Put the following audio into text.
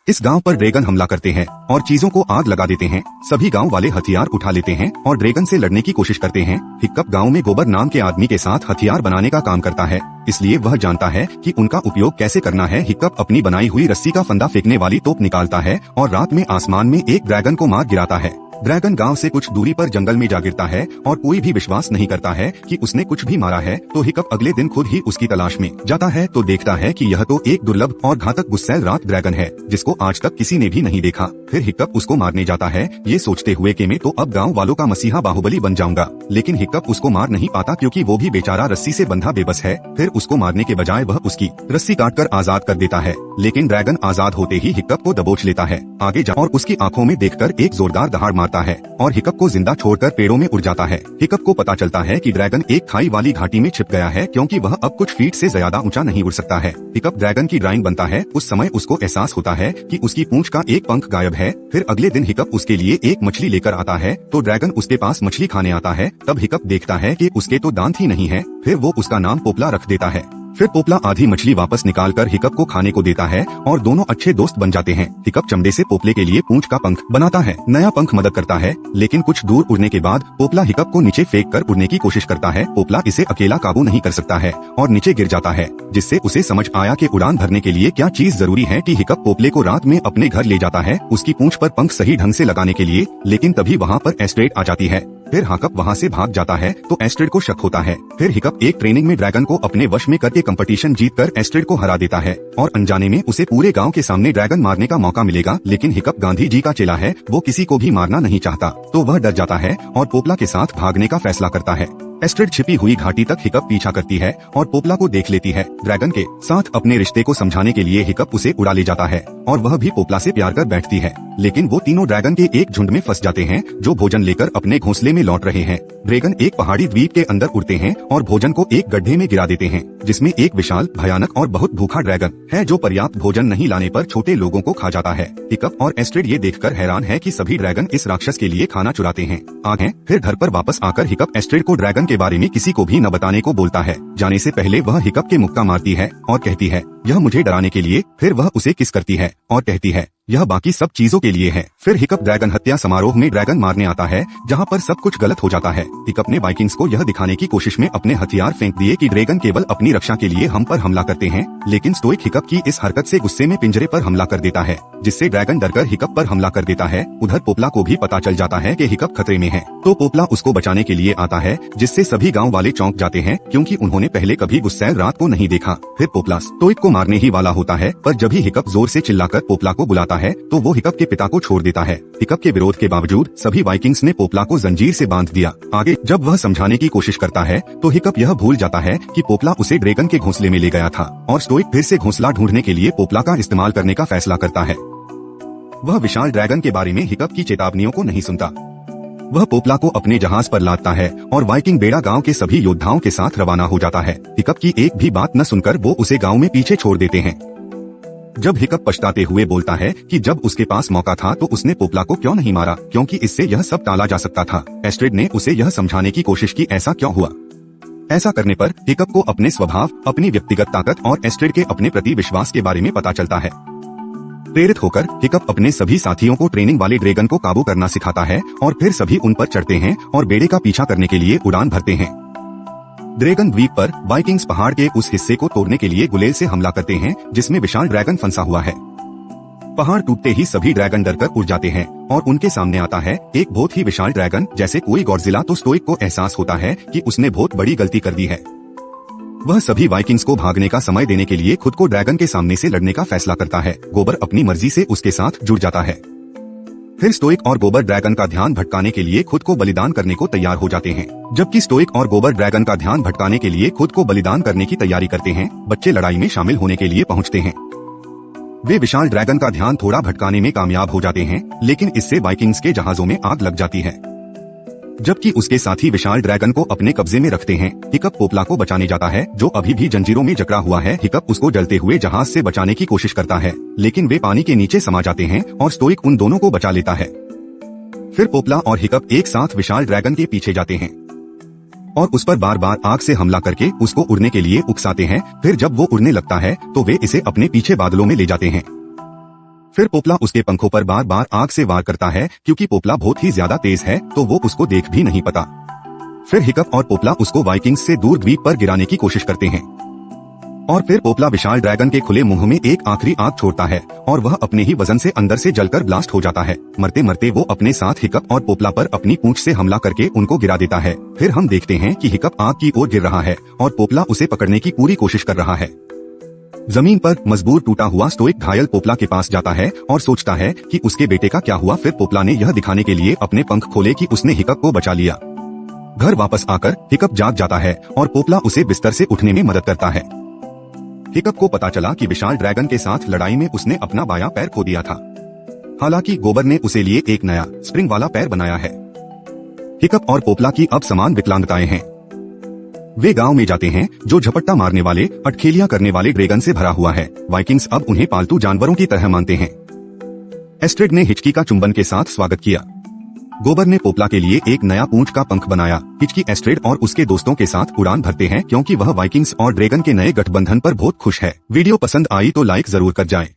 इस गांव पर ड्रैगन हमला करते हैं और चीजों को आग लगा देते हैं। सभी गांव वाले हथियार उठा लेते हैं और ड्रैगन से लड़ने की कोशिश करते हैं। हिक्कप गांव में गोबर नाम के आदमी के साथ हथियार बनाने का काम करता है, इसलिए वह जानता है कि उनका उपयोग कैसे करना है। हिक्कप अपनी बनाई हुई रस्सी का फंदा फेंकने वाली तोप निकालता है और रात में आसमान में एक ड्रैगन को मार गिराता है। ड्रैगन गांव से कुछ दूरी पर जंगल में जा गिरता है और कोई भी विश्वास नहीं करता है कि उसने कुछ भी मारा है। तो हिक्कप अगले दिन खुद ही उसकी तलाश में जाता है तो देखता है कि यह तो एक दुर्लभ और घातक गुस्सैल रात ड्रैगन है, जिसको आज तक किसी ने भी नहीं देखा। फिर हिक्कप उसको मारने जाता है, ये सोचते हुए कि मैं तो अब गाँव वालों का मसीहा बाहुबली बन जाऊंगा। लेकिन हिक्कप उसको मार नहीं पाता क्योंकि वो भी बेचारा रस्सी से बंधा बेबस है। फिर उसको मारने के बजाय वह उसकी रस्सी काटकर आजाद कर देता है, लेकिन ड्रैगन आजाद होते ही हिक्कप को दबोच लेता है, आगे जा और उसकी आंखों में देखकर एक जोरदार दहाड़ मारता है और हिक्कप को जिंदा छोड़कर पेड़ों में उड़ जाता है। हिक्कप को पता चलता है कि ड्रैगन एक खाई वाली घाटी में छिप गया है क्योंकि वह अब कुछ फीट से ज्यादा ऊंचा नहीं उड़ सकता है। हिक्कप ड्रैगन की ड्राइंग बनता है। उस समय उसको एहसास होता है कि उसकी पूंछ का एक पंख गायब है। फिर अगले दिन हिक्कप उसके लिए एक मछली लेकर आता है तो ड्रैगन उसके पास मछली खाने आता है। तब हिक्कप देखता है कि उसके तो दांत ही नहीं है। फिर वो उसका नाम पोपला रख देता है। फिर पोपला आधी मछली वापस निकालकर हिक्कप को खाने को देता है और दोनों अच्छे दोस्त बन जाते हैं। हिक्कप चमड़े से पोपले के लिए पूंछ का पंख बनाता है। नया पंख मदद करता है, लेकिन कुछ दूर उड़ने के बाद पोपला हिक्कप को नीचे फेंक कर उड़ने की कोशिश करता है। पोपला इसे अकेला काबू नहीं कर सकता है और नीचे गिर जाता है, जिससे उसे समझ आया कि उड़ान भरने के लिए क्या चीज जरूरी है। कि हिक्कप पोपले को रात में अपने घर ले जाता है उसकी पूंछ पर पंख सही ढंग से लगाने के लिए, लेकिन तभी वहाँ पर एस्ट्रेड आ जाती है। फिर हिक्कप वहाँ से भाग जाता है तो एस्ट्रेड को शक होता है। फिर हिक्कप एक ट्रेनिंग में ड्रैगन को अपने वश में करके कंपटीशन जीतकर एस्ट्रेड को हरा देता है और अनजाने में उसे पूरे गांव के सामने ड्रैगन मारने का मौका मिलेगा। लेकिन हिक्कप गांधी जी का चेला है, वो किसी को भी मारना नहीं चाहता, तो वह डर जाता है और पोपला के साथ भागने का फैसला करता है। एस्ट्रेड छिपी हुई घाटी तक हिक्कप पीछा करती है और पोपला को देख लेती है। ड्रैगन के साथ अपने रिश्ते को समझाने के लिए हिक्कप उसे उड़ा ले जाता है और वह भी पोपला से प्यार कर बैठती है। लेकिन वो तीनों ड्रैगन के एक झुंड में फंस जाते हैं जो भोजन लेकर अपने घोंसले में लौट रहे हैं। ड्रैगन एक पहाड़ी द्वीप के अंदर उड़ते हैं और भोजन को एक गड्ढे में गिरा देते हैं, जिसमें एक विशाल, भयानक और बहुत भूखा ड्रैगन है जो पर्याप्त भोजन नहीं लाने पर छोटे लोगों को खा जाता है। हिक्कप और एस्ट्रेड ये देखकर हैरान है कि सभी ड्रैगन इस राक्षस के लिए खाना चुराते हैं। आगे फिर घर पर वापस आकर हिक्कप एस्ट्रेड को ड्रैगन के बारे में किसी को भी न बताने को बोलता है। जाने से पहले वह हिक्कप के मुक्का मारती है और कहती है, यह मुझे डराने के लिए। फिर वह उसे किस करती है और कहती है, यह बाकी सब चीजों के लिए है। फिर हिक्कप ड्रैगन हत्या समारोह में ड्रैगन मारने आता है, जहाँ पर सब कुछ गलत हो जाता है। हिक्कप ने वाइकिंग्स को यह दिखाने की कोशिश में अपने हथियार फेंक दिए कि ड्रैगन केवल अपनी रक्षा के लिए हम पर हमला करते हैं, लेकिन स्टोइक हिक्कप की इस हरकत से गुस्से में पिंजरे पर हमला कर देता है, जिससे ड्रैगन डरकर हिक्कप पर हमला कर देता है। उधर पोपला को भी पता चल जाता है कि हिक्कप खतरे में है, तो पोपला उसको बचाने के लिए आता है, जिससे सभी गाँव वाले चौंक जाते हैं क्योंकि उन्होंने पहले कभी गुस्सैल रात को नहीं देखा। फिर पोपला स्टोइक को मारने ही वाला होता है, पर जब ही हिक्कप जोर से चिल्लाकर पोपला को बुलाता है तो वो हिक्कप के पिता को छोड़ देता है। हिक्कप के विरोध के बावजूद सभी वाइकिंग्स ने पोपला को जंजीर से बांध दिया। आगे जब वह समझाने की कोशिश करता है तो हिक्कप यह भूल जाता है कि पोपला उसे ड्रैगन के घोंसले में ले गया था और स्टोइक फिर से घोंसला ढूंढने के लिए पोपला का इस्तेमाल करने का फैसला करता है। वह विशाल ड्रैगन के बारे में हिक्कप की चेतावनियों को नहीं सुनता। वह पोपला को अपने जहाज पर लादता है और वाइकिंग बेड़ा गांव के सभी योद्धाओं के साथ रवाना हो जाता है। हिक्कप की एक भी बात न सुनकर वो उसे गांव में पीछे छोड़ देते हैं। जब हिक्कप पछताते हुए बोलता है कि जब उसके पास मौका था तो उसने पोपला को क्यों नहीं मारा, क्योंकि इससे यह सब टाला जा सकता था। एस्ट्रेड ने उसे यह समझाने की कोशिश की ऐसा क्यों हुआ। ऐसा करने पर हिक्कप को अपने स्वभाव, अपनी व्यक्तिगत ताकत और एस्ट्रेड के अपने प्रति विश्वास के बारे में पता चलता है। प्रेरित होकर हिक्कप अपने सभी साथियों को ट्रेनिंग वाले ड्रैगन को काबू करना सिखाता है और फिर सभी उन पर चढ़ते हैं और बेड़े का पीछा करने के लिए उड़ान भरते हैं। ड्रैगन द्वीप पर वाइकिंग्स पहाड़ के उस हिस्से को तोड़ने के लिए गुलेल से हमला करते हैं जिसमें विशाल ड्रैगन फंसा हुआ है। पहाड़ टूटते ही सभी ड्रैगन डरकर उड़ जाते हैं और उनके सामने आता है एक बहुत ही विशाल ड्रैगन, जैसे कोई गॉडजिला। तो स्टोइक को एहसास होता है कि उसने बहुत बड़ी गलती कर दी है। वह सभी वाइकिंग्स को भागने का समय देने के लिए खुद को ड्रैगन के सामने से लड़ने का फैसला करता है। गोबर अपनी मर्जी से उसके साथ जुड़ जाता है। फिर स्टोइक और गोबर ड्रैगन का ध्यान भटकाने के लिए खुद को बलिदान करने को तैयार हो जाते हैं। जबकि स्टोइक और गोबर ड्रैगन का ध्यान भटकाने के लिए खुद को बलिदान करने की तैयारी करते हैं, बच्चे लड़ाई में शामिल होने के लिए पहुंचते हैं। वे विशाल ड्रैगन का ध्यान थोड़ा भटकाने में कामयाब हो जाते हैं, लेकिन इससे वाइकिंग्स के जहाजों में आग लग जाती है। जबकि उसके साथी विशाल ड्रैगन को अपने कब्जे में रखते हैं। हिक्कप पोपला को बचाने जाता है जो अभी भी जंजीरों में जकड़ा हुआ है। हिक्कप उसको जलते हुए जहाज से बचाने की कोशिश करता है, लेकिन वे पानी के नीचे समा जाते हैं और स्टोइक उन दोनों को बचा लेता है। फिर पोपला और हिक्कप एक साथ विशाल ड्रैगन के पीछे जाते हैं और उस पर बार बार आग से हमला करके उसको उड़ने के लिए उकसाते हैं। फिर जब वो उड़ने लगता है तो वे इसे अपने पीछे बादलों में ले जाते हैं। फिर पोपला उसके पंखों पर बार बार आग से वार करता है, क्योंकि पोपला बहुत ही ज्यादा तेज है तो वो उसको देख भी नहीं पाता। फिर हिकअप और पोपला उसको वाइकिंग्स से दूर द्वीप पर गिराने की कोशिश करते हैं और फिर पोपला विशाल ड्रैगन के खुले मुंह में एक आखिरी आग छोड़ता है और वह अपने ही वजन से अंदर से जलकर ब्लास्ट हो जाता है। मरते मरते वो अपने साथ हिकअप और पोपला पर अपनी पूंछ से हमला करके उनको गिरा देता है। फिर हम देखते हैं कि हिकअप आग की ओर गिर रहा है और पोपला उसे पकड़ने की पूरी कोशिश कर रहा है। जमीन पर मजबूर टूटा हुआ स्टोइक घायल पोपला के पास जाता है और सोचता है कि उसके बेटे का क्या हुआ। फिर पोपला ने यह दिखाने के लिए अपने पंख खोले कि उसने हिकअप को बचा लिया। घर वापस आकर हिकअप जाग जाता है और पोपला उसे बिस्तर से उठने में मदद करता है। हिकअप को पता चला कि विशाल ड्रैगन के साथ लड़ाई में उसने अपना बायां पैर खो दिया था। हालांकि गोबर ने उसे लिए एक नया स्प्रिंग वाला पैर बनाया है। हिकअप और पोपला की अब समान विकलांगताएं हैं। वे गांव में जाते हैं जो झपट्टा मारने वाले, अटखेलियां करने वाले ड्रैगन से भरा हुआ है। वाइकिंग्स अब उन्हें पालतू जानवरों की तरह मानते हैं। एस्ट्रिड ने हिचकी का चुंबन के साथ स्वागत किया। गोबर ने पोपला के लिए एक नया पूंछ का पंख बनाया। हिचकी एस्ट्रिड और उसके दोस्तों के साथ उड़ान भरते हैं क्योंकि वह वाइकिंग्स और ड्रैगन के नए गठबंधन पर बहुत खुश है। वीडियो पसंद आई तो लाइक जरूर कर जाएं।